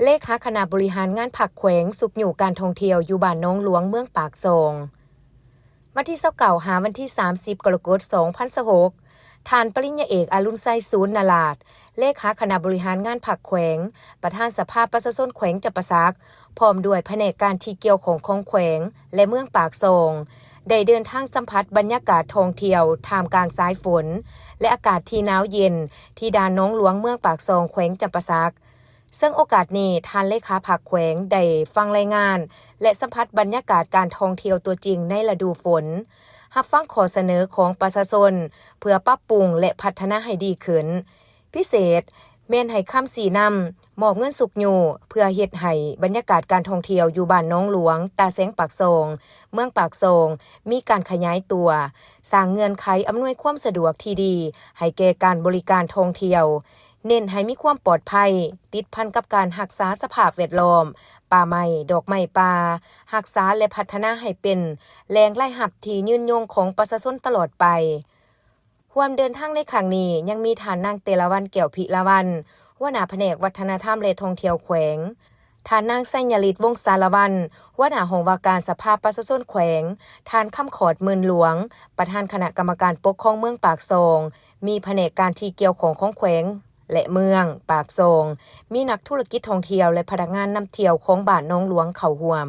เลขาคณะบริหารงานผักแขวงสุขอยู่การท่องเที่ยวอยู่บ้านน้องหลวงเมืองปากซองวันที่29หาวันที่30กรกฎาคม2026ท่านปริญญาเอกอรุณไซศูนย์นาลาดเลขาคณะบริหารงานผักแขวงประธานสภาประชาชนแขวงจับประซักพร้อมด้วยแผนกการที่เกี่ยวของแขวงและเมืองปากซองได้เดินทางสัมผัสบรรยากาศท่องเที่ยวท่ามกลางสายฝนและอากาศที่หนาวเย็นที่ด่านน้องหลวงเมืองปากซองแขวงจับประซักซึ่งโอกาสนี้ท่านเลขาผักแขวงได้ฟังรายงานและสัมผัสบรรยากาศการท่องเที่ยวตัวจริงในฤดูฝนรับฟังข้อเสนอของประชาชนเพื่อปรับปรุงและพัฒนาให้ดีขึ้นพิเศษแม่นให้คำสีนำมอบเงินสุกอยู่เพื่อเฮ็ดให้บรรยากาศการท่องเที่ยวอยู่บ้านน้องหลวงตาแสงปากซองเมืองปากซองมีการขยายตัวสร้างเงื่อนไขอำนวยความสะดวกที่ดีให้แก่การบริการท่องเที่ยวเน้นให้มีความปลอดภัยติดพันกับการรักษาสภาพแวดล้อมป่าไม้ดอกไม้ป่ารักษาและพัฒนาให้เป็นแหล่งรายรับที่ยืนยงของประชาชนตลอดไปร่วมเดินทางในครั้งนี้ยังมีท่านนางเตลวันแก้วพิละวันหัวหน้าแผนกวัฒนธรรมและท่องเที่ยวแขวงท่านนางไสยฤทธิ์วงศ์สารวันหัวหน้าห้องว่าการสภาประชาชนแขวงท่านคำขอดหมื่นหลวงประธานคณะกรรมการปกครองเมืองปากซองมีแผนกการที่เกี่ยวของแขวงและเมืองปากซองมีนักธุรกิจท่องเที่ยวและพนักงานนำเที่ยวของบ้านน้องหลวงเข้าร่วม